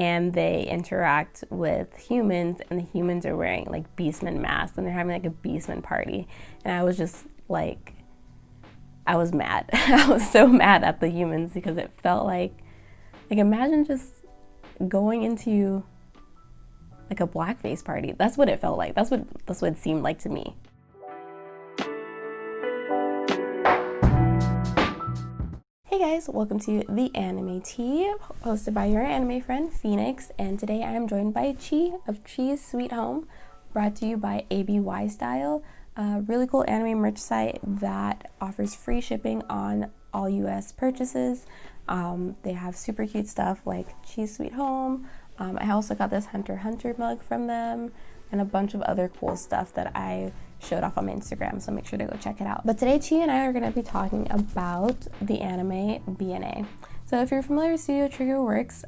and they interact with humans, and the humans are wearing like beastman masks, and they're having like a beastman party. And I was just like, I was mad. I was so mad at the humans because it felt like imagine just going into like a blackface party. That's what it felt like. That's what it seemed like to me. Hey guys, welcome to The Anime Tea, hosted by your anime friend Phoenix, and today I am joined by Chi of Chi's Sweet Home, brought to you by ABY Style, a really cool anime merch site that offers free shipping on all US purchases. They have super cute stuff like Chi's Sweet Home. I also got this Hunter x Hunter mug from them, and a bunch of other cool stuff that I showed off on my Instagram, so make sure to go check it out. But today Chi and I are going to be talking about the anime BNA. So if you're familiar with Studio Trigger works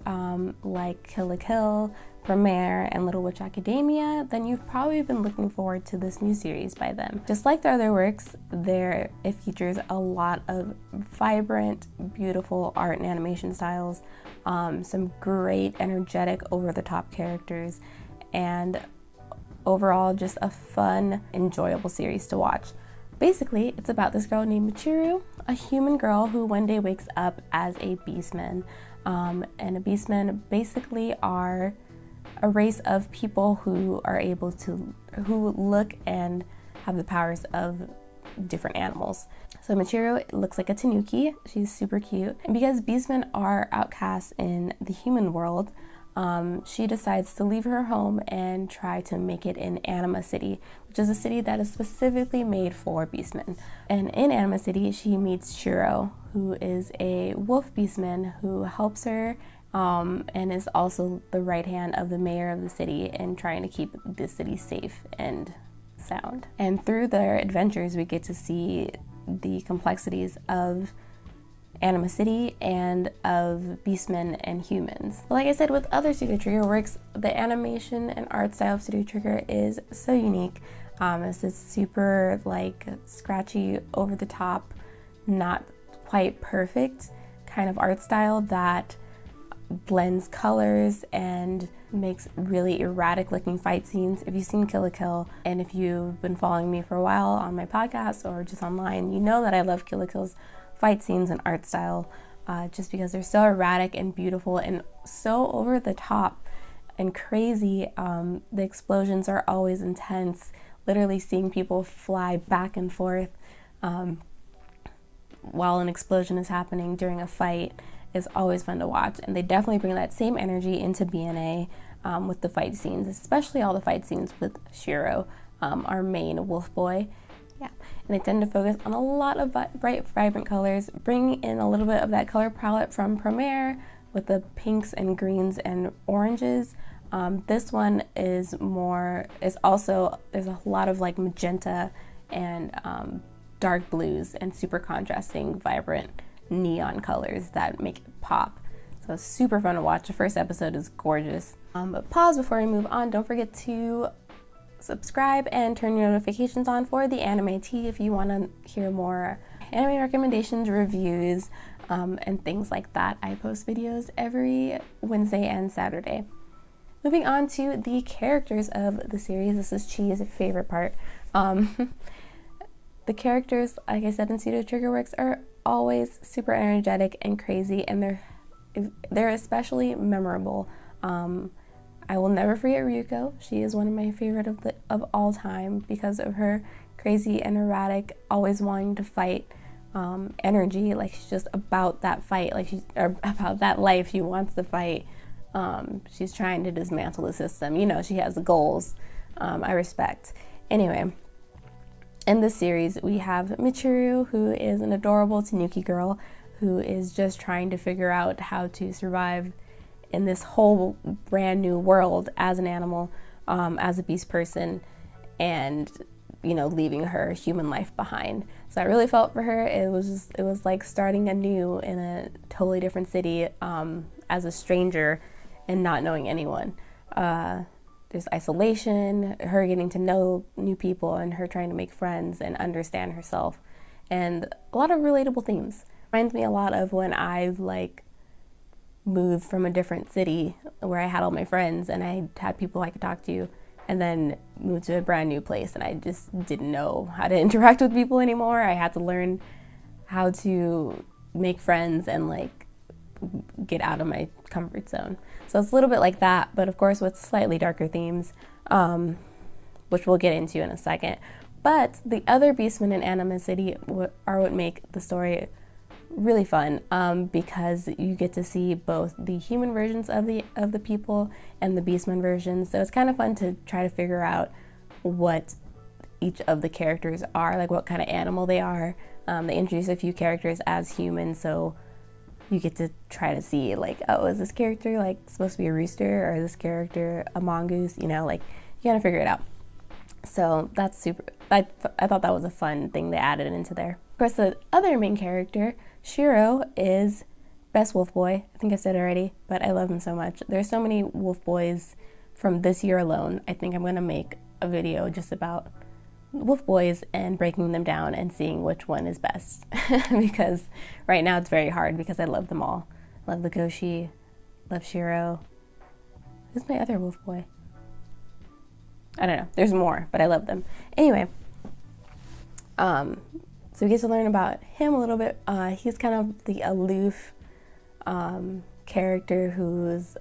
like Kill la Kill, Promare, and Little Witch Academia, then you've probably been looking forward to this new series by them. Just like their other works, it features a lot of vibrant, beautiful art and animation styles, some great, energetic, over-the-top characters, and overall just a fun, enjoyable series to watch. Basically, it's about this girl named Michiru, a human girl who one day wakes up as a beastman. And a beastman basically are a race of people who look and have the powers of different animals. So Michiru looks like a tanuki. She's super cute. And because beastmen are outcasts in the human world, she decides to leave her home and try to make it in Anima City, which is a city that is specifically made for beastmen. And in Anima City, she meets Shiro, who is a wolf beastman who helps her and is also the right hand of the mayor of the city in trying to keep the city safe and sound. And through their adventures, we get to see the complexities of Anima City and of beastmen and humans. Like I said, with other Studio Trigger works, the animation and art style of Studio Trigger is so unique. It's this super like scratchy, over the top, not quite perfect kind of art style that blends colors and makes really erratic looking fight scenes. If you've seen Kill la Kill, and if you've been following me for a while on my podcast or just online, you know that I love Kill la Kill's fight scenes and art style, just because they're so erratic and beautiful and so over the top and crazy. The explosions are always intense, literally seeing people fly back and forth while an explosion is happening during a fight is always fun to watch. And they definitely bring that same energy into BNA with the fight scenes, especially all the fight scenes with Shiro, our main wolf boy. Yeah, and they tend to focus on a lot of bright, vibrant colors, bringing in a little bit of that color palette from Promare with the pinks and greens and oranges. This one is also, there's a lot of like magenta and dark blues and super contrasting, vibrant neon colors that make it pop. So it's super fun to watch. The first episode is gorgeous. But pause before we move on. Don't forget to subscribe and turn your notifications on for the Anime Tea if you want to hear more anime recommendations, reviews, and things like that. I post videos every Wednesday and Saturday. Moving on to the characters of the series. This is Chi's favorite part. The characters, like I said in Studio Trigger works, are always super energetic and crazy, and they're especially memorable. I will never forget Ryuko. She is one of my favorite of all time because of her crazy and erratic, always wanting to fight energy. Like she's just about that fight, or about that life. She wants to fight. She's trying to dismantle the system. You know, she has goals. I respect. Anyway, in this series, we have Michiru, who is an adorable Tanuki girl who is just trying to figure out how to survive in this whole brand new world as an animal, as a beast person, and, you know, leaving her human life behind. So I really felt for her. It was like starting anew in a totally different city, as a stranger and not knowing anyone. There's isolation, her getting to know new people, and her trying to make friends and understand herself, and a lot of relatable themes. Reminds me a lot of when I moved from a different city where I had all my friends and I had people I could talk to, and then moved to a brand new place and I just didn't know how to interact with people anymore. I had to learn how to make friends and like get out of my comfort zone. So it's a little bit like that, but of course with slightly darker themes, which we'll get into in a second. But the other beastmen in Anima City are what make the story really fun, because you get to see both the human versions of the people and the beastmen versions. So it's kind of fun to try to figure out what each of the characters are, like what kind of animal they are. They introduce a few characters as humans, so you get to try to see like, oh, is this character like supposed to be a rooster, or is this character a mongoose? You know, like you gotta figure it out. So that's super. I thought that was a fun thing they added into there. Of course, the other main character, Shiro, is best wolf boy. I think I said it already, but I love him so much. There's so many wolf boys from this year alone. I think I'm gonna make a video just about wolf boys and breaking them down and seeing which one is best. Because right now it's very hard because I love them all. Love Legoshi, love Shiro. Who's my other wolf boy? I don't know. There's more, but I love them. Anyway, so we get to learn about him a little bit. He's kind of the aloof character who's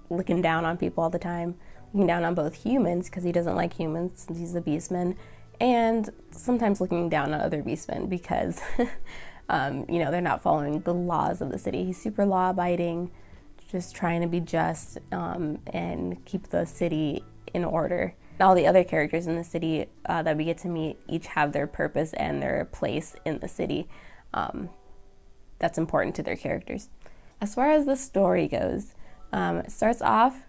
looking down on people all the time, looking down on both humans because he doesn't like humans since he's a beastman, and sometimes looking down on other beastmen because they're not following the laws of the city. He's super law-abiding, just trying to be just and keep the city in order. All the other characters in the city that we get to meet each have their purpose and their place in the city that's important to their characters. As far as the story goes, it starts off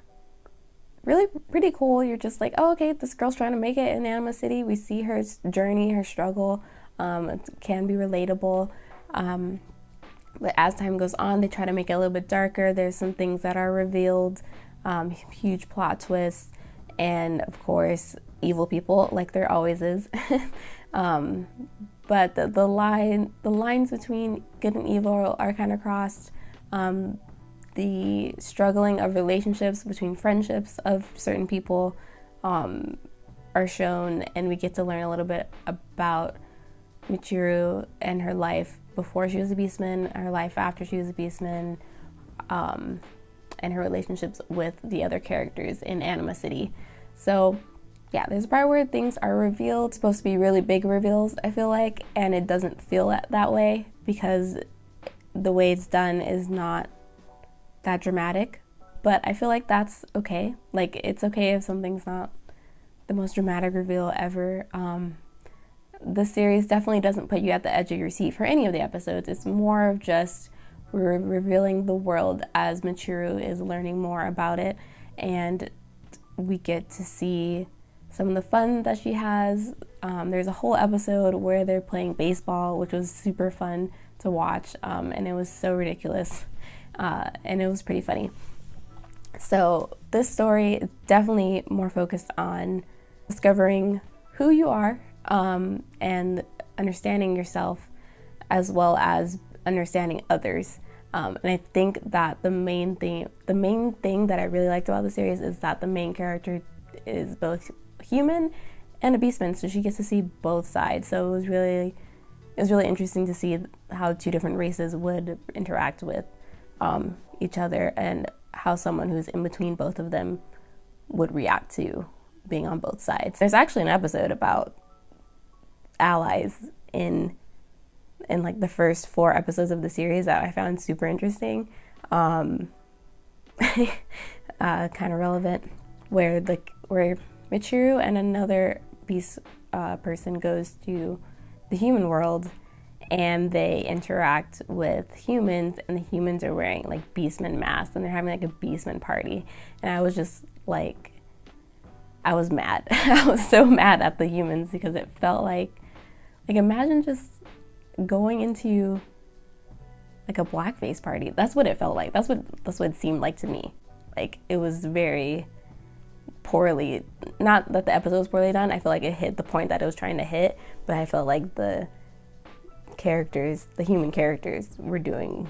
really pretty cool. You're just like, oh, okay, this girl's trying to make it in Anima City. We see her journey, her struggle. It can be relatable. But as time goes on, they try to make it a little bit darker. There's some things that are revealed, huge plot twists, and of course, evil people, like there always is. But the lines between good and evil are kind of crossed. The struggling of relationships between friendships of certain people are shown, and we get to learn a little bit about Michiru and her life before she was a beastman, her life after she was a beastman, and her relationships with the other characters in Anima City. So yeah, there's a part where things are revealed, supposed to be really big reveals, I feel like, and it doesn't feel that way because the way it's done is not that dramatic. But I feel like that's okay. Like, it's okay if something's not the most dramatic reveal ever. The series definitely doesn't put you at the edge of your seat for any of the episodes. It's more of just we're revealing the world as Michiru is learning more about it, and we get to see some of the fun that she has. There's a whole episode where they're playing baseball, which was super fun to watch, and it was so ridiculous, and it was pretty funny. So this story is definitely more focused on discovering who you are, and understanding yourself as well as understanding others. And I think that the main thing that I really liked about the series is that the main character is both human and a beastman, so she gets to see both sides. So it was really interesting to see how two different races would interact with each other, and how someone who's in between both of them would react to being on both sides. There's actually an episode about allies in like the first 4 episodes of the series that I found super interesting, kind of relevant, where Michiru and another beast person goes to the human world, and they interact with humans, and the humans are wearing like beastman masks, and they're having like a beastman party, and I was just like, I was mad. I was so mad at the humans because it felt like imagine just going into like a blackface party. That's what it felt like. That's what it seemed like to me. Like, it was very poorly, not that the episode was poorly done. I feel like it hit the point that it was trying to hit, but I felt like the human characters were doing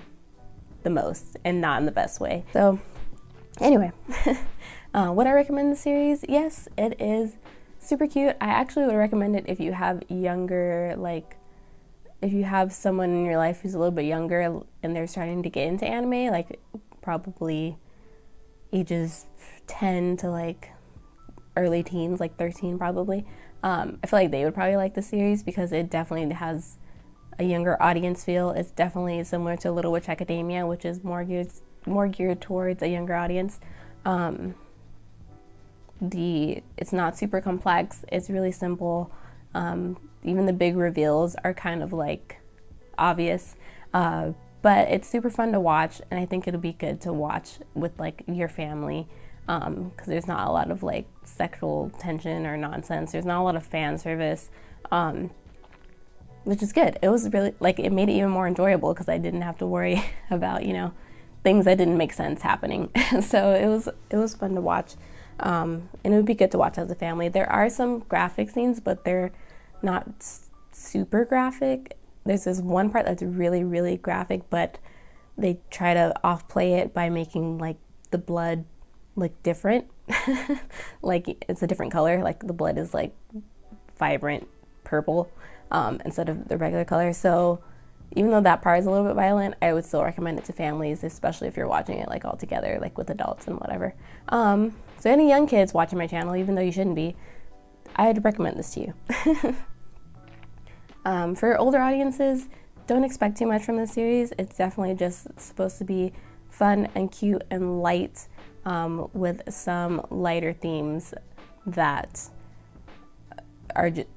the most, and not in the best way. So anyway, would I recommend the series? Yes, it is super cute. I actually would recommend it if you have younger, like if you have someone in your life who's a little bit younger and they're starting to get into anime, like probably ages 10 to like early teens, like 13 probably. I feel like they would probably like the series because it definitely has a younger audience feel. It's definitely similar to Little Witch Academia, which is more geared towards a younger audience. It's not super complex. It's really simple. Even the big reveals are kind of like obvious, but it's super fun to watch, and I think it'll be good to watch with like your family, because there's not a lot of like sexual tension or nonsense. There's not a lot of fan service, which is good. It was really like, it made it even more enjoyable because I didn't have to worry about, you know, things that didn't make sense happening. So it was fun to watch, and it would be good to watch as a family. There are some graphic scenes, but they're not super graphic. There's this one part that's really, really graphic, but they try to off-play it by making like the blood look different. Like it's a different color, like the blood is like vibrant purple, instead of the regular color. So even though that part is a little bit violent, I would still recommend it to families, especially if you're watching it like all together, like with adults and whatever. So any young kids watching my channel, even though you shouldn't be, I'd recommend this to you. For older audiences, don't expect too much from this series. It's definitely just supposed to be fun and cute and light, with some lighter themes that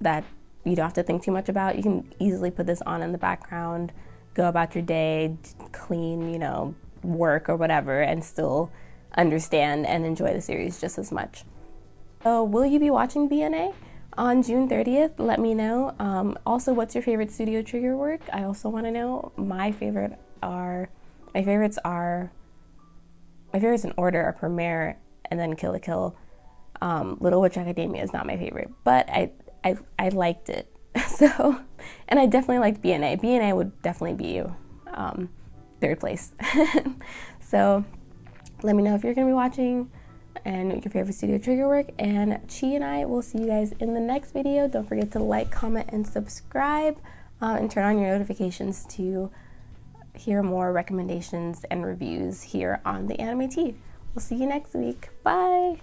that you don't have to think too much about. You can easily put this on in the background, go about your day, clean, you know, work or whatever, and still understand and enjoy the series just as much. So will you be watching BNA on June 30th? Let me know. Also, what's your favorite Studio Trigger work? I also want to know. My favorites in order are Promare and then Kill la Kill. Little Witch Academia is not my favorite, but I liked it. So, and I definitely liked BNA. BNA would definitely be third place. So let me know if you're going to be watching and your favorite Studio Trigger work, and Chi and I will see you guys in the next video. Don't forget to like, comment, and subscribe, and turn on your notifications to hear more recommendations and reviews here on the Anime Tea. We'll see you next week. Bye!